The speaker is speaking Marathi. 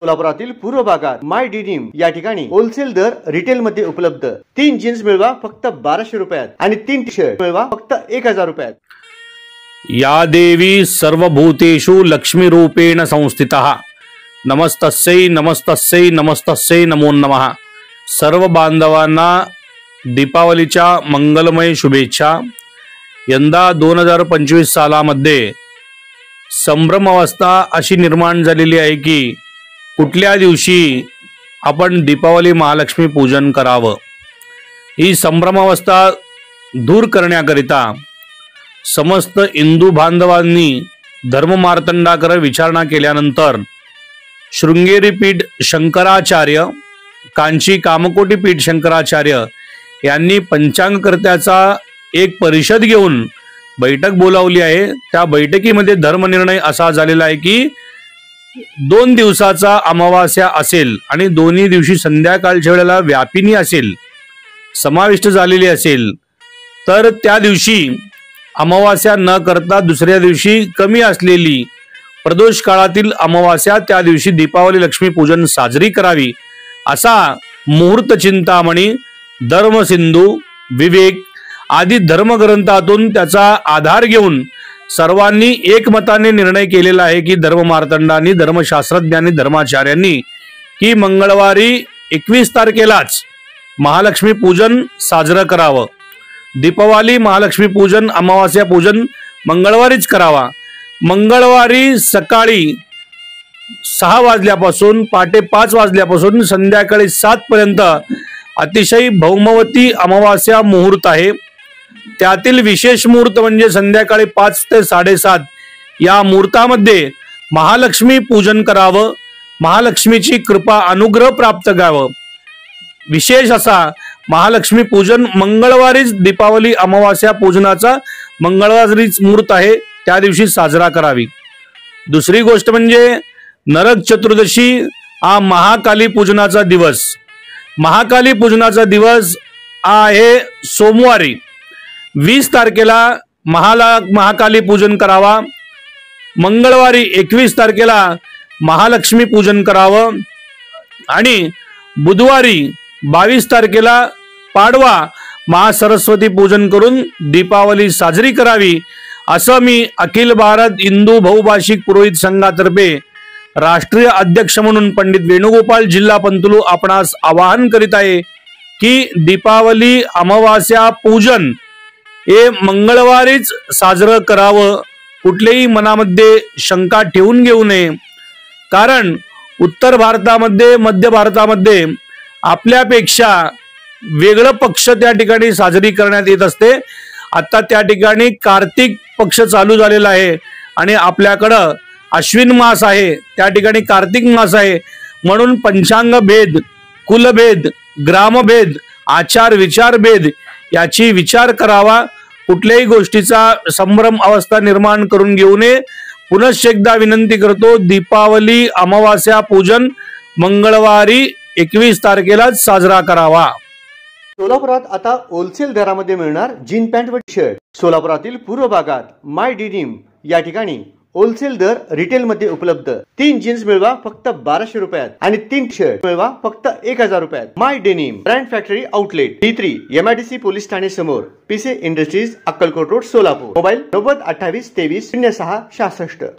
सोलापुरातील पूर्व भागात माय डेनिम या ठिकाणी होलसेल दर रिटेल मध्ये उपलब्ध। 3 जीन्स मिळवा फक्त 1200 रुपयात आणि 3 टी शर्ट मिळवा फक्त 1000 रुपयात। या देवी सर्वभूतेषु लक्ष्मी रूपेण संस्थितः नमस्तस्यै नमस्तस्यै नमस्तस्यै नमो नमः। सर्व बांधवांना दीपावलीच्या मंगलमय शुभेच्छा। यंदा 2025 सालामध्ये संभ्रम अवस्था अशी निर्माण झालेली आहे की कुठल्या दिवशी आपण दीपावली महालक्ष्मी पूजन करावं। ही संभ्रम अवस्था दूर करण्याकरिता समस्त हिंदू बांधवांनी धर्ममार्तंडाकडे विचारणा केल्यानंतर शृंगेरी पीठ शंकराचार्य, कांची कामकोटी पीठ शंकराचार्य यांनी पंचांगकर्त्याचा एक परिषद घेऊन बैठक बोलावली आहे। त्या बैठकीमध्ये धर्मनिर्णय असा झालेला आहे की 2 दिवसाचा अमावास्या असेल आणि दोन्ही दिवशी संध्याकाळच्या वेळेला व्यापिनी असेल, समाविष्ट झालेली असेल, तर त्या दिवशी अमावास्या न करता दुसऱ्या दिवशी कमी असलेली प्रदोष काळातील अमावास्या त्या दिवशी दीपावली लक्ष्मी पूजन साजरी करावी असा मुहूर्त चिंतामणी, धर्मसिंधू, विवेक आदी धर्मग्रंथातून त्याचा आधार घेऊन सर्वांनी एकमताने निर्णय केलेला आहे की धर्ममार्तंडांनी, धर्मशास्त्रज्ञांनी, धर्माचार्यांनी की मंगळवारी 21 तारखेलाच महालक्ष्मी पूजन साजरं करावं। दीपावली महालक्ष्मी पूजन अमावास्या पूजन मंगळवारीच करावा। मंगळवारी सकाळी 6 वाजल्यापासून पहाटे 5 वाजल्यापासून संध्याकाळी 7 पर्यंत अतिशय भौमवती अमावास्या मुहूर्त आहे। त्यातील विशेष मुहूर्त म्हणजे संध्याकाळी 5 ते 7:30 या मुहूर्तामध्ये महालक्ष्मी पूजन करावं, महालक्ष्मीची कृपा अनुग्रह प्राप्त करावं। विशेष असा महालक्ष्मी पूजन मंगळवारीच दीपावली अमावास्या पूजनाचा मंगळवारीच मुहूर्त आहे, त्या दिवशी साजरा करावी। दुसरी गोष्ट म्हणजे नरक चतुर्दशी हा महाकाली पूजनाचा दिवस। महाकाली पूजनाचा दिवस आहे सोमवारी 20 तारखेला महाकाली पूजन करावा। मंगळवारी 21 तारखेला महालक्ष्मी पूजन करावं आणि बुधवारी 22 तारखेला पाडवा महासरस्वती पूजन करून दीपावली साजरी करावी असं मी अखिल भारत हिंदू बहुभाषिक पुरोहित संघातर्फे राष्ट्रीय अध्यक्ष म्हणून पंडित वेणुगोपाल जिल्हा पंतुलू आपणास आवाहन करीत आहे की दीपावली अमावास्या पूजन हे मंगळवारीच साजरं करावं। कुठलेही मनामध्ये शंका ठेवून घेऊ नये, कारण उत्तर भारतामध्ये, मध्य भारतामध्ये आपल्यापेक्षा वेगळं पक्ष त्या ठिकाणी साजरी करण्यात येत असते। आता त्या ठिकाणी कार्तिक पक्ष चालू झालेला आहे आणि आपल्याकडं अश्विन मास आहे, त्या ठिकाणी कार्तिक मास आहे। म्हणून पंचांग भेद, कुलभेद, ग्रामभेद, आचार विचार भेद याची विचार करावा। कुठल्याही गोष्टीचा संभ्रम अवस्था निर्माण करून घेऊ नये। पुनश्च एकदा विनंती करतो, दीपावली अमावास्या पूजन मंगळवारी 21 तारखेलाच साजरा करावा। सोलापुरात आता होलसेल दरामध्ये मिळणार जीन पॅन्ट व टी शर्ट। सोलापुरातील पूर्व भागात माय डेनिम या ठिकाणी होलसेल दर रिटेल मध्ये उपलब्ध। 3 जीन्स मिळवा फक्त 1200 रुपयात आणि 3 टी शर्ट मिळवा फक्त 1000 रुपयात। My denim brand factory outlet D3 MIDC police Thane समोर, पीसे industries, Akkalkot road, Solapur. Mobile 90 28 23 06 66।